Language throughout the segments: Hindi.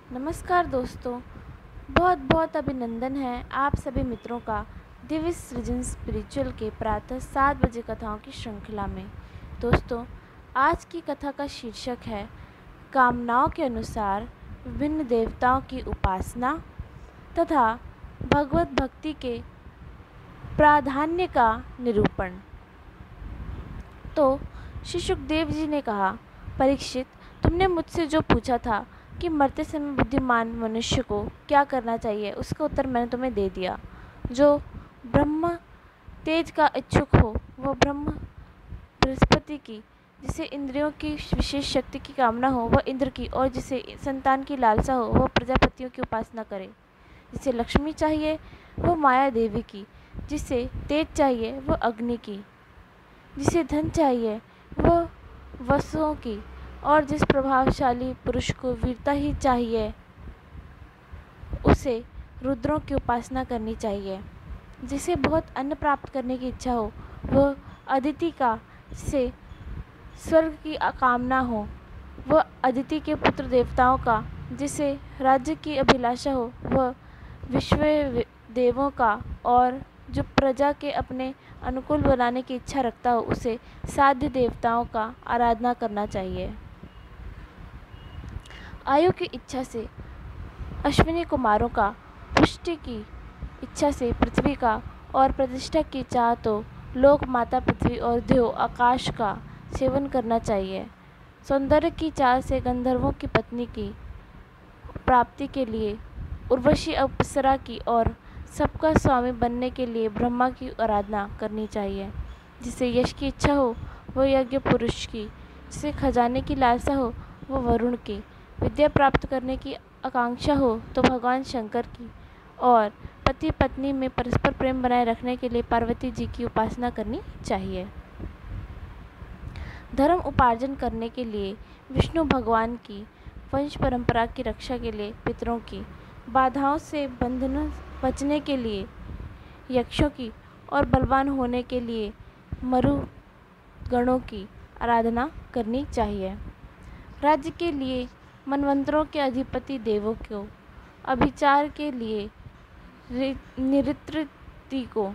नमस्कार दोस्तों, बहुत बहुत अभिनंदन है आप सभी मित्रों का दिव्य सृजन स्पिरिचुअल के प्रातः 7 बजे कथाओं की श्रृंखला में। दोस्तों, आज की कथा का शीर्षक है कामनाओं के अनुसार विभिन्न देवताओं की उपासना तथा भगवत भक्ति के प्राधान्य का निरूपण। तो श्री सुखदेव जी ने कहा, परीक्षित, तुमने मुझसे जो पूछा था कि मरते समय बुद्धिमान मनुष्य को क्या करना चाहिए, उसका उत्तर मैंने तुम्हें दे दिया। जो ब्रह्म तेज का इच्छुक हो वह ब्रह्म बृहस्पति की, जिसे इंद्रियों की विशेष शक्ति की कामना हो वह इंद्र की, और जिसे संतान की लालसा हो वह प्रजापतियों की उपासना करे। जिसे लक्ष्मी चाहिए वह माया देवी की, जिसे तेज चाहिए वह अग्नि की, जिसे धन चाहिए वह वसुओं की, और जिस प्रभावशाली पुरुष को वीरता ही चाहिए उसे रुद्रों की उपासना करनी चाहिए। जिसे बहुत अन्न प्राप्त करने की इच्छा हो वह अदिति का, जिसे स्वर्ग की कामना हो वह अदिति के पुत्र देवताओं का, जिसे राज्य की अभिलाषा हो वह विश्व देवों का, और जो प्रजा के अपने अनुकूल बनाने की इच्छा रखता हो उसे साध्य देवताओं का आराधना करना चाहिए। आयु की इच्छा से अश्विनी कुमारों का, पुष्टि की इच्छा से पृथ्वी का, और प्रतिष्ठा की चाह तो लोक माता पृथ्वी और देव आकाश का सेवन करना चाहिए। सौंदर्य की चाह से गंधर्वों की पत्नी की प्राप्ति के लिए उर्वशी अप्सरा की, और सबका स्वामी बनने के लिए ब्रह्मा की आराधना करनी चाहिए। जिसे यश की इच्छा हो वह यज्ञ पुरुष की, जिसे खजाने की लालसा हो वह वरुण की, विद्या प्राप्त करने की आकांक्षा हो तो भगवान शंकर की, और पति पत्नी में परस्पर प्रेम बनाए रखने के लिए पार्वती जी की उपासना करनी चाहिए। धर्म उपार्जन करने के लिए विष्णु भगवान की, वंश परंपरा की रक्षा के लिए पितरों की, बाधाओं से बंधन बचने के लिए यक्षों की, और बलवान होने के लिए मरु गणों की आराधना करनी चाहिए। राज्य के लिए मनवंतरों के अधिपति देवों को, अभिचार के लिए निऋति को,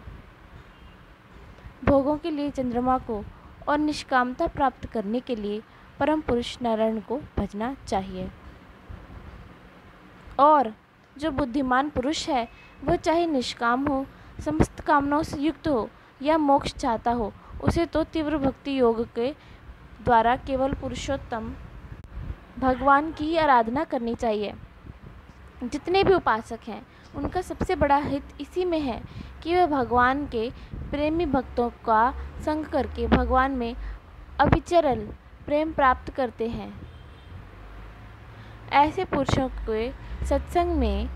भोगों के लिए चंद्रमा को, और निष्कामता प्राप्त करने के लिए परम पुरुष नारायण को भजना चाहिए। और जो बुद्धिमान पुरुष है वह चाहे निष्काम हो, समस्त कामनाओं से युक्त हो या मोक्ष चाहता हो, उसे तो तीव्र भक्ति योग के द्वारा केवल पुरुषोत्तम भगवान की ही आराधना करनी चाहिए। जितने भी उपासक हैं उनका सबसे बड़ा हित इसी में है कि वे भगवान के प्रेमी भक्तों का संग करके भगवान में अविचल प्रेम प्राप्त करते हैं। ऐसे पुरुषों के सत्संग में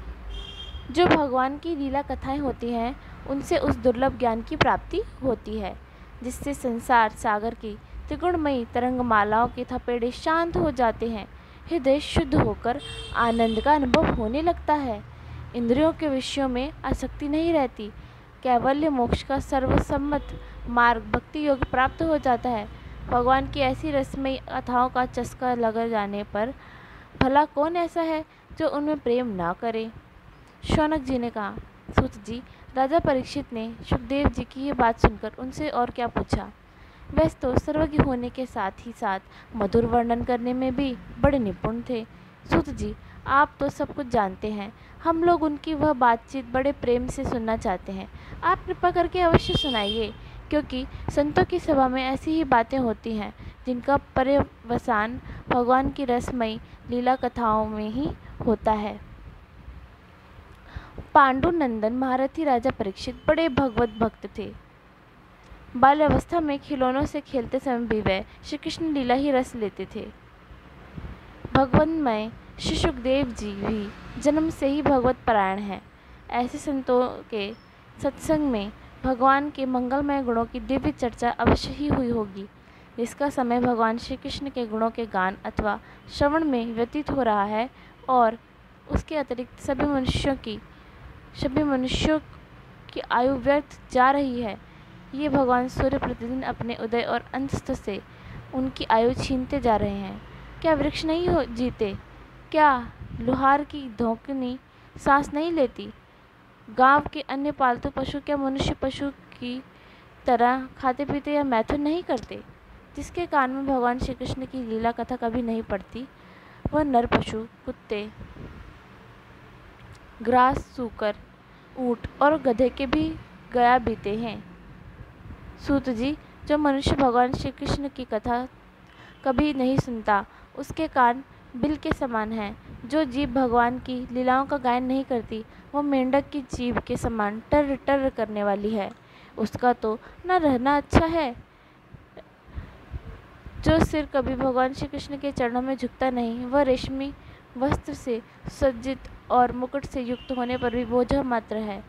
जो भगवान की लीला कथाएं होती हैं उनसे उस दुर्लभ ज्ञान की प्राप्ति होती है, जिससे संसार सागर की त्रिगुणमयी तरंगमालाओं के थपेड़े शांत हो जाते हैं, हृदय शुद्ध होकर आनंद का अनुभव होने लगता है, इंद्रियों के विषयों में आसक्ति नहीं रहती, कैवल्य मोक्ष का सर्वसम्मत मार्ग भक्ति योग प्राप्त हो जाता है। भगवान की ऐसी रसमयी कथाओं का चस्का लग जाने पर भला कौन ऐसा है जो उनमें प्रेम ना करे। शौनक जी ने कहा, सूत जी, राजा परीक्षित ने सुखदेव जी की ये बात सुनकर उनसे और क्या पूछा। वैसे तो सर्वज्ञ होने के साथ ही साथ मधुर वर्णन करने में भी बड़े निपुण थे। सूत जी, आप तो सब कुछ जानते हैं, हम लोग उनकी वह बातचीत बड़े प्रेम से सुनना चाहते हैं। आप कृपा करके अवश्य सुनाइए, क्योंकि संतों की सभा में ऐसी ही बातें होती हैं जिनका पर्यवसान भगवान की रसमयी लीला कथाओं में ही होता है। पांडुनंदन महारथी राजा परीक्षित बड़े भगवत भक्त थे। बाल्यावस्था में खिलौनों से खेलते समय भी वे श्री कृष्ण लीला ही रस लेते थे। भगवन्मय श्री सुखदेव जी भी जन्म से ही भगवत परायण हैं। ऐसे संतों के सत्संग में भगवान के मंगलमय गुणों की दिव्य चर्चा अवश्य ही हुई होगी, जिसका समय भगवान श्री कृष्ण के गुणों के गान अथवा श्रवण में व्यतीत हो रहा है, और उसके अतिरिक्त सभी मनुष्यों की आयु व्यर्थ जा रही है। ये भगवान सूर्य प्रतिदिन अपने उदय और अस्त से उनकी आयु छीनते जा रहे हैं। क्या वृक्ष नहीं हो जीते? क्या लुहार की धोकनी सांस नहीं लेती। गांव के अन्य पालतू पशु क्या मनुष्य पशु की तरह खाते पीते या मैथुन नहीं करते? जिसके कान में भगवान श्री कृष्ण की लीला कथा कभी नहीं पड़ती, वह नर पशु, कुत्ते, ग्रास, सूकर, ऊंट और गधे के भी गया बीते हैं। सूत जी, जो मनुष्य भगवान श्री कृष्ण की कथा कभी नहीं सुनता, उसके कान बिल के समान हैं। जो जीभ भगवान की लीलाओं का गायन नहीं करती, वो मेंढक की जीभ के समान टर टर करने वाली है। उसका तो न रहना अच्छा है। जो सिर कभी भगवान श्री कृष्ण के चरणों में झुकता नहीं, वह रेशमी वस्त्र से सज्जित और मुकुट से युक्त होने पर भी बोझा मात्र है।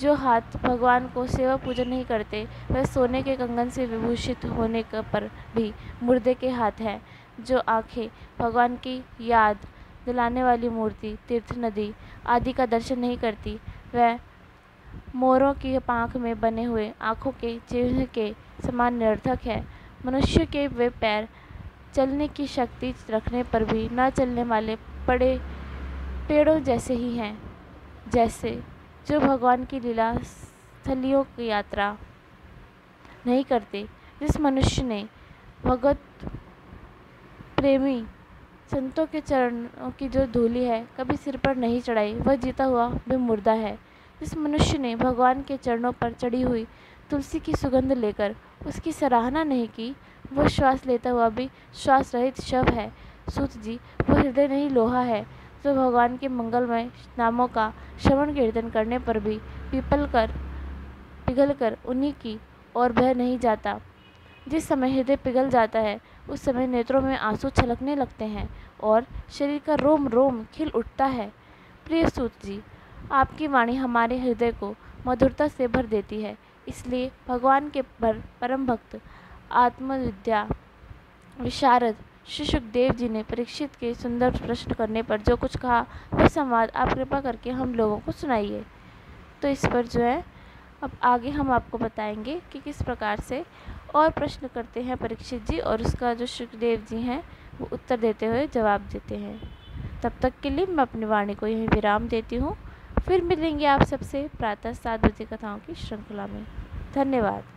जो हाथ भगवान को सेवा पूजन नहीं करते, वह सोने के कंगन से विभूषित होने पर भी मुर्दे के हाथ हैं। जो आंखें भगवान की याद दिलाने वाली मूर्ति, तीर्थ, नदी आदि का दर्शन नहीं करती, वह मोरों की पाँख में बने हुए आँखों के चिन्ह के समान निरर्थक है। मनुष्य के वे पैर चलने की शक्ति रखने पर भी न चलने वाले बड़े पेड़ों जैसे ही हैं। जैसे जो भगवान की लीला स्थलियों की यात्रा नहीं करते। जिस मनुष्य ने भगवत प्रेमी संतों के चरणों की जो धूलि है कभी सिर पर नहीं चढ़ाई, वह जीता हुआ भी मुर्दा है। जिस मनुष्य ने भगवान के चरणों पर चढ़ी हुई तुलसी की सुगंध लेकर उसकी सराहना नहीं की, वह श्वास लेता हुआ भी श्वास रहित शव है। सूत जी, वह हृदय नहीं लोहा है जो भगवान के मंगलमय नामों का श्रवण कीर्तन करने पर भी पिघलकर उन्हीं की ओर बह नहीं जाता। जिस समय हृदय पिघल जाता है, उस समय नेत्रों में आंसू छलकने लगते हैं और शरीर का रोम रोम खिल उठता है। प्रिय सूत जी, आपकी वाणी हमारे हृदय को मधुरता से भर देती है। इसलिए भगवान के परम भक्त, आत्मविद्या विशारद श्री सुखदेव जी ने परीक्षित के सुंदर प्रश्न करने पर जो कुछ कहा, वह संवाद आप कृपा करके हम लोगों को सुनाइए। तो इस पर जो है अब आगे हम आपको बताएंगे कि किस प्रकार से और प्रश्न करते हैं परीक्षित जी, और उसका जो सुखदेव जी हैं वो उत्तर देते हुए जवाब देते हैं। तब तक के लिए मैं अपनी वाणी को यहीं विराम देती हूँ। फिर मिलेंगे आप सबसे प्रातः 7 बजे कथाओं की श्रृंखला में। धन्यवाद।